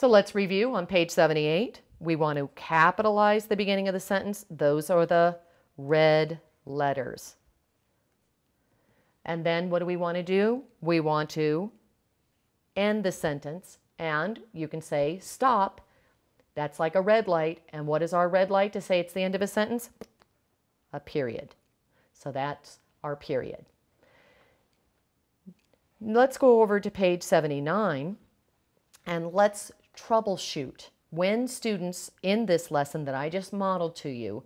So let's review on page 78. We want to capitalize the beginning of the sentence. Those are the red letters. And then what do we want to do? We want to end the sentence, and you can say stop. That's like a red light. And what is our red light to say it's the end of a sentence? A period. So that's our period. Let's go over to page 79 and let's troubleshoot. When students in this lesson that I just modeled to you,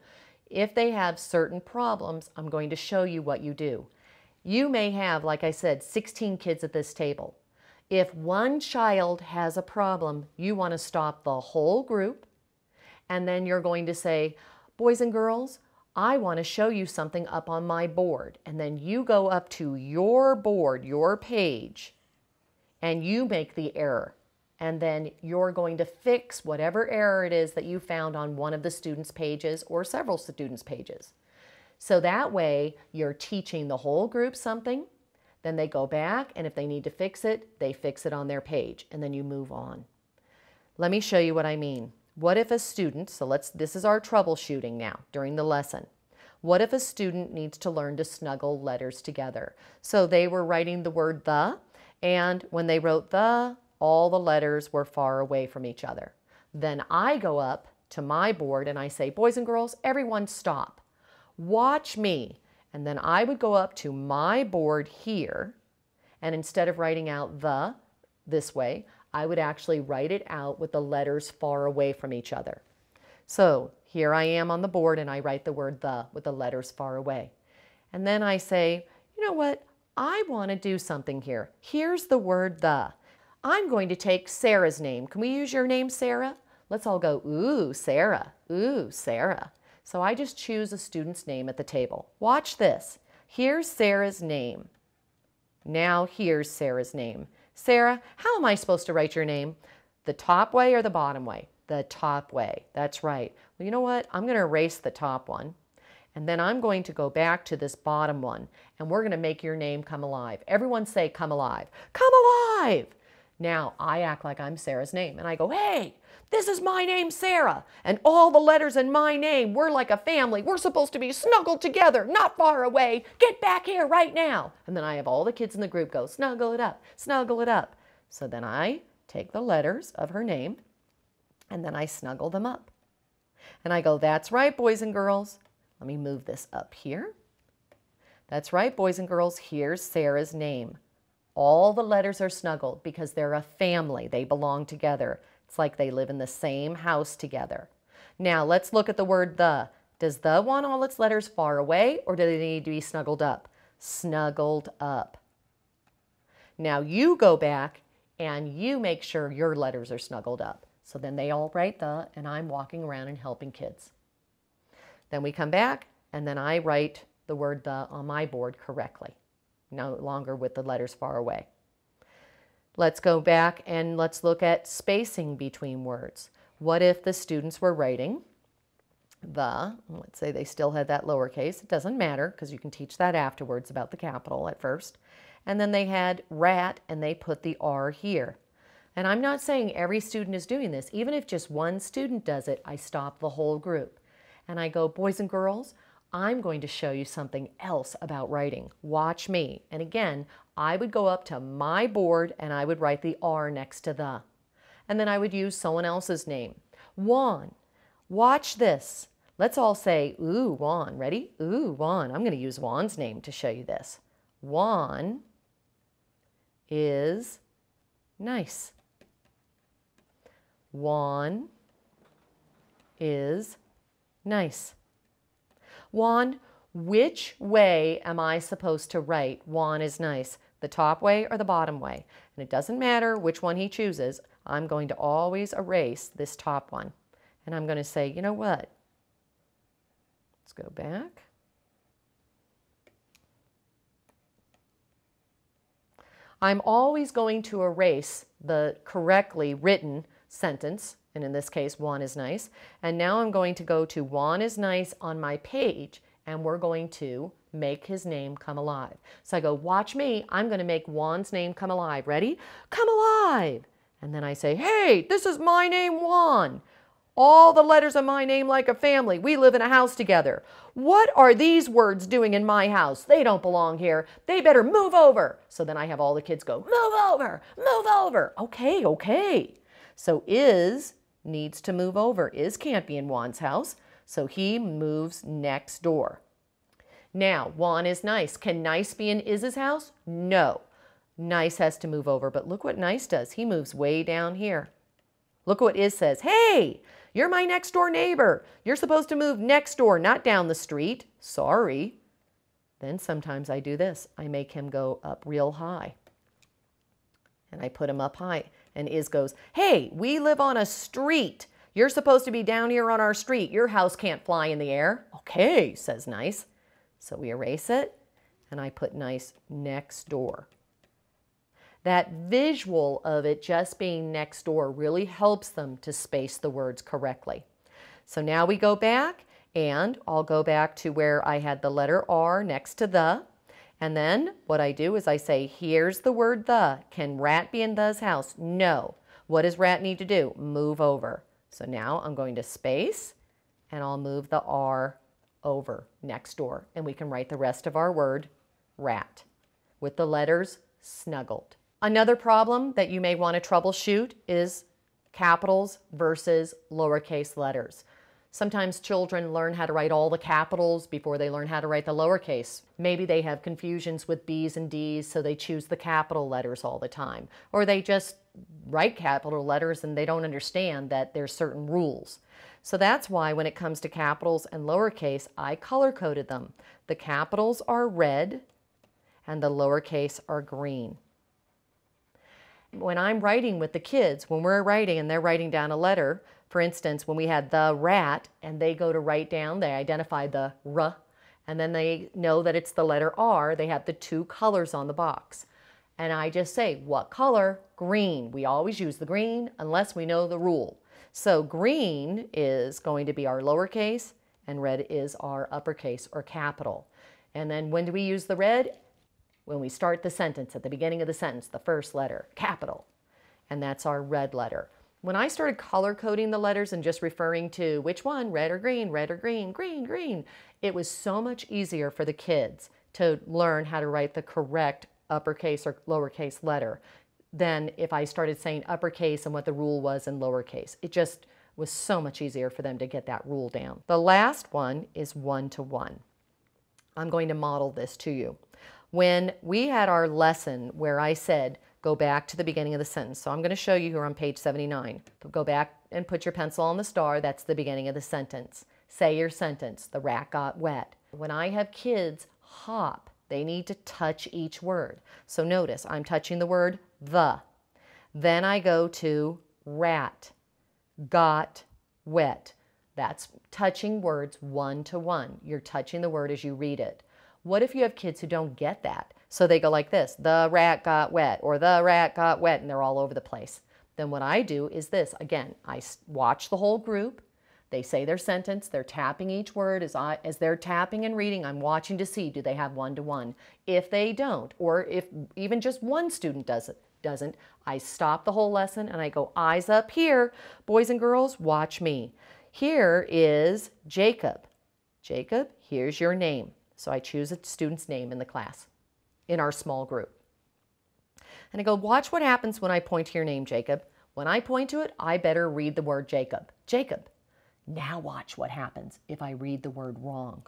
if they have certain problems, I'm going to show you what you do. You may have, like I said, 16 kids at this table. If one child has a problem, you want to stop the whole group, and then you're going to say, boys and girls, I want to show you something up on my board. And then you go up to your board, your page, and you make the error. And then you're going to fix whatever error it is that you found on one of the students' pages or several students' pages. So that way you're teaching the whole group something, then they go back, and if they need to fix it, they fix it on their page, and then you move on. Let me show you what I mean. What if a student, this is our troubleshooting now during the lesson. What if a student needs to learn to snuggle letters together? So they were writing the word the, and when they wrote the, all the letters were far away from each other. Then I go up to my board and I say, boys and girls, everyone stop. Watch me. And then I would go up to my board here, and instead of writing out the this way, I would actually write it out with the letters far away from each other. So here I am on the board and I write the word the with the letters far away. And then I say, you know what? I want to do something here. Here's the word the. I'm going to take Sarah's name. Can we use your name, Sarah? Let's all go, ooh, Sarah. Ooh, Sarah. So I just choose a student's name at the table. Watch this. Here's Sarah's name. Now here's Sarah's name. Sarah, how am I supposed to write your name? The top way or the bottom way? The top way. That's right. Well, you know what? I'm going to erase the top one. And then I'm going to go back to this bottom one. And we're going to make your name come alive. Everyone say, come alive. Come alive! Now I act like I'm Sarah's name. And I go, hey, this is my name, Sarah. And all the letters in my name, we're like a family. We're supposed to be snuggled together, not far away. Get back here right now. And then I have all the kids in the group go, snuggle it up, snuggle it up. So then I take the letters of her name and then I snuggle them up. And I go, that's right, boys and girls. Let me move this up here. That's right, boys and girls. Here's Sarah's name. All the letters are snuggled because they're a family. They belong together. It's like they live in the same house together. Now let's look at the word the. Does the want all its letters far away, or do they need to be snuggled up? Snuggled up. Now you go back and you make sure your letters are snuggled up. So then they all write the, and I'm walking around and helping kids. Then we come back and then I write the word the on my board correctly. No longer with the letters far away. Let's go back and let's look at spacing between words. What if the students were writing the, let's say they still had that lowercase. It doesn't matter because you can teach that afterwards about the capital at first. And then they had rat and they put the R here. And I'm not saying every student is doing this. Even if just one student does it, I stop the whole group. And I go, boys and girls, I'm going to show you something else about writing. Watch me. And again, I would go up to my board and I would write the R next to the. And then I would use someone else's name. Juan. Watch this. Let's all say, ooh, Juan. Ready? Ooh, Juan. I'm going to use Juan's name to show you this. Juan is nice. Juan is nice. Juan, which way am I supposed to write Juan is nice? The top way or the bottom way? And it doesn't matter which one he chooses. I'm going to always erase this top one. And I'm going to say, you know what? Let's go back. I'm always going to erase the correctly written sentence, and in this case, Juan is nice. And now I'm going to go to Juan is nice on my page, and we're going to make his name come alive. So I go, watch me. I'm going to make Juan's name come alive. Ready? Come alive. And then I say, hey, this is my name, Juan. All the letters of my name like a family. We live in a house together. What are these words doing in my house? They don't belong here. They better move over. So then I have all the kids go, move over, move over. Okay, okay. So Is needs to move over. Is can't be in Juan's house, so he moves next door. Now, Juan is Nice. Can Nice be in Is's house? No. Nice has to move over, but look what Nice does. He moves way down here. Look what Is says. Hey, you're my next door neighbor. You're supposed to move next door, not down the street. Sorry. Then sometimes I do this. I make him go up real high. And I put him up high. And Is goes, hey, we live on a street. You're supposed to be down here on our street. Your house can't fly in the air. Okay, says Nice. So we erase it, and I put Nice next door. That visual of it just being next door really helps them to space the words correctly. So now we go back, and I'll go back to where I had the letter R next to the. And then what I do is I say, here's the word the. Can Rat be in the's house? No. What does Rat need to do? Move over. So now I'm going to space, and I'll move the R over next door. And we can write the rest of our word, rat, with the letters snuggled. Another problem that you may want to troubleshoot is capitals versus lowercase letters. Sometimes children learn how to write all the capitals before they learn how to write the lowercase. Maybe they have confusions with B's and D's, so they choose the capital letters all the time. Or they just write capital letters and they don't understand that there's certain rules. So that's why when it comes to capitals and lowercase, I color-coded them. The capitals are red and the lowercase are green. When I'm writing with the kids, when we're writing and they're writing down a letter, for instance, when we had the rat and they go to write down, they identify the R, and then they know that it's the letter R, they have the two colors on the box. And I just say, what color? Green. We always use the green unless we know the rule. So green is going to be our lowercase and red is our uppercase or capital. And then when do we use the red? When we start the sentence, at the beginning of the sentence, the first letter, capital. And that's our red letter. When I started color coding the letters and just referring to which one, red or green, green, green, it was so much easier for the kids to learn how to write the correct uppercase or lowercase letter than if I started saying uppercase and what the rule was in lowercase. It just was so much easier for them to get that rule down. The last one is one-to-one. I'm going to model this to you. When we had our lesson where I said, go back to the beginning of the sentence. So I'm going to show you here on page 79. Go back and put your pencil on the star. That's the beginning of the sentence. Say your sentence. The rat got wet. When I have kids hop, they need to touch each word. So notice I'm touching the word the. Then I go to rat, got wet. That's touching words one-to-one. You're touching the word as you read it. What if you have kids who don't get that? So they go like this, the rat got wet, or the rat got wet, and they're all over the place. Then what I do is this. Again, I watch the whole group. They say their sentence. They're tapping each word. As they're tapping and reading, I'm watching to see, do they have one-to-one? If they don't, or if even just one student doesn't, I stop the whole lesson and I go, eyes up here. Boys and girls, watch me. Here is Jacob. Jacob, here's your name. So I choose a student's name in the class, in our small group. And I go, watch what happens when I point to your name, Jacob. When I point to it, I better read the word Jacob. Jacob. Now watch what happens if I read the word wrong.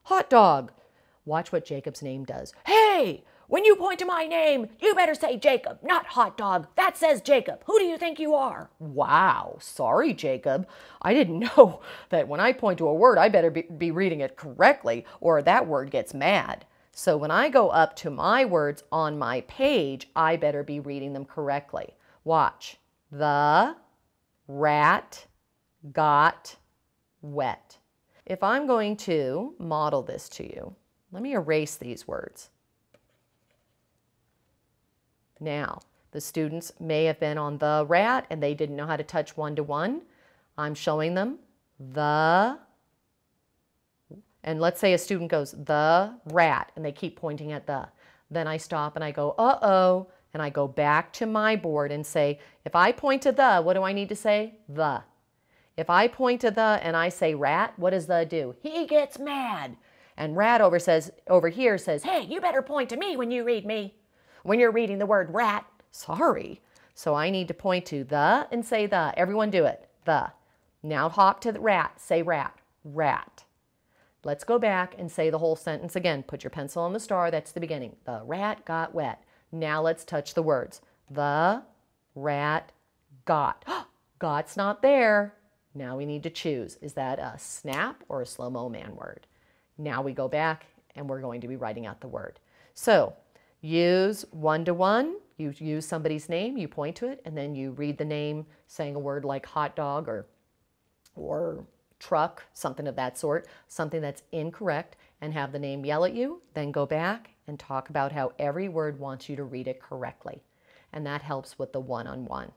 Hot dog. Watch what Jacob's name does. Hey, when you point to my name, you better say Jacob, not hot dog. That says Jacob. Who do you think you are? Wow, sorry, Jacob. I didn't know that when I point to a word, I better be reading it correctly or that word gets mad. So when I go up to my words on my page, I better be reading them correctly. Watch. The rat got wet. If I'm going to model this to you, let me erase these words. Now, the students may have been on the rat and they didn't know how to touch one-to-one. I'm showing them the, and let's say a student goes, the rat, and they keep pointing at the. Then I stop and I go, uh-oh, and I go back to my board and say, if I point to the, what do I need to say? The. If I point to the and I say rat, what does the do? He gets mad. And rat over here says, hey, you better point to me when you read me. When you're reading the word rat. Sorry. So I need to point to the and say the. Everyone do it. The. Now hop to the rat. Say rat. Rat. Let's go back and say the whole sentence again. Put your pencil on the star. That's the beginning. The rat got wet. Now let's touch the words. The rat got. Got's not there. Now we need to choose. Is that a snap or a slow-mo man word? Now we go back and we're going to be writing out the word. So use one-to-one. You use somebody's name, you point to it, and then you read the name saying a word like hot dog or truck, something of that sort, something that's incorrect, and have the name yell at you. Then go back and talk about how every word wants you to read it correctly. And that helps with the one-on-one.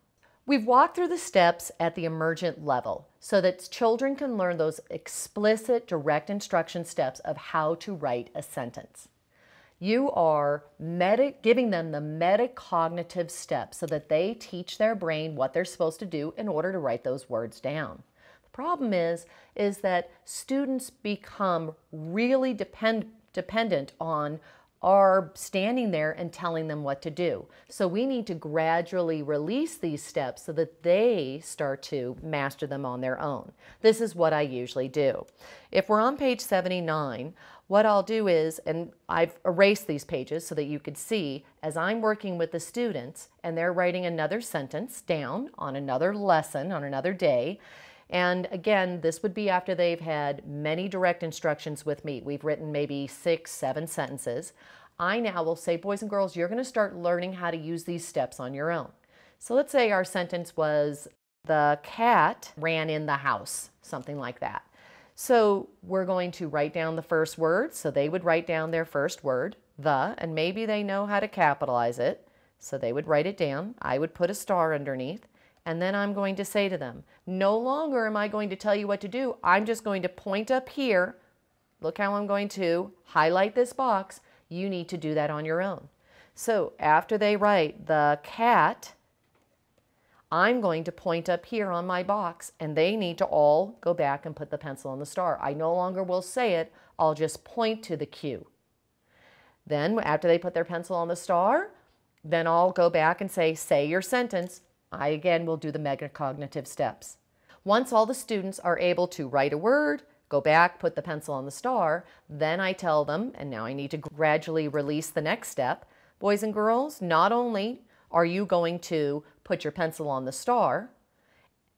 We've walked through the steps at the emergent level so that children can learn those explicit, direct instruction steps of how to write a sentence. You are giving them the metacognitive steps so that they teach their brain what they're supposed to do in order to write those words down. The problem is that students become really dependent on are standing there and telling them what to do. So we need to gradually release these steps so that they start to master them on their own. This is what I usually do. If we're on page 79, what I'll do is, and I've erased these pages so that you could see, as I'm working with the students and they're writing another sentence down on another lesson, on another day, and again, this would be after they've had many direct instructions with me. We've written maybe 6, 7 sentences. I now will say, boys and girls, you're going to start learning how to use these steps on your own. So let's say our sentence was, the cat ran in the house, something like that. So we're going to write down the first word. So they would write down their first word, the, and maybe they know how to capitalize it. So they would write it down. I would put a star underneath. And then I'm going to say to them, no longer am I going to tell you what to do. I'm just going to point up here. Look how I'm going to highlight this box. You need to do that on your own. So after they write the cat, I'm going to point up here on my box, and they need to all go back and put the pencil on the star. I no longer will say it. I'll just point to the cue. Then after they put their pencil on the star, then I'll go back and say your sentence. I again will do the metacognitive steps. Once all the students are able to write a word, go back, put the pencil on the star, then I tell them, and now I need to gradually release the next step, boys and girls, not only are you going to put your pencil on the star,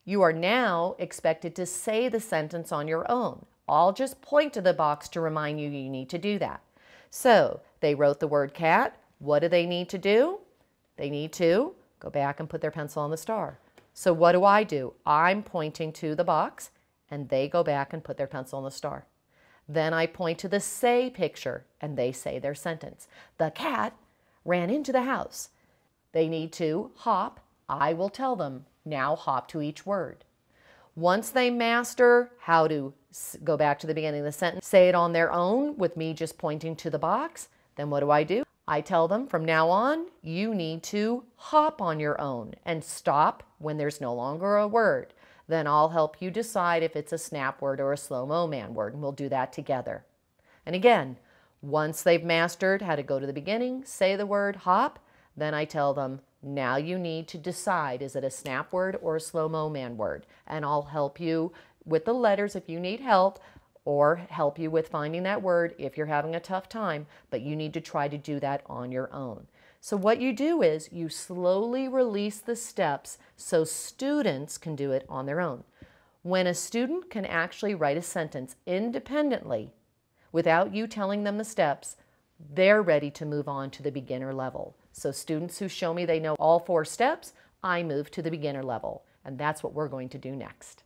you are now expected to say the sentence on your own. I'll just point to the box to remind you you need to do that. So they wrote the word cat. What do they need to do? They need to go back and put their pencil on the star. So what do? I'm pointing to the box, and they go back and put their pencil on the star. Then I point to the say picture, and they say their sentence. The cat ran into the house. They need to hop. I will tell them, now hop to each word. Once they master how to go back to the beginning of the sentence, say it on their own with me just pointing to the box, then what do? I tell them from now on, you need to hop on your own and stop when there's no longer a word. Then I'll help you decide if it's a snap word or a slow-mo man word, and we'll do that together. And again, once they've mastered how to go to the beginning, say the word hop, then I tell them, now you need to decide, is it a snap word or a slow-mo man word? And I'll help you with the letters if you need help, or help you with finding that word if you're having a tough time, but you need to try to do that on your own. So what you do is you slowly release the steps so students can do it on their own. When a student can actually write a sentence independently without you telling them the steps, they're ready to move on to the beginner level. So students who show me they know all 4 steps, I move to the beginner level. And that's what we're going to do next.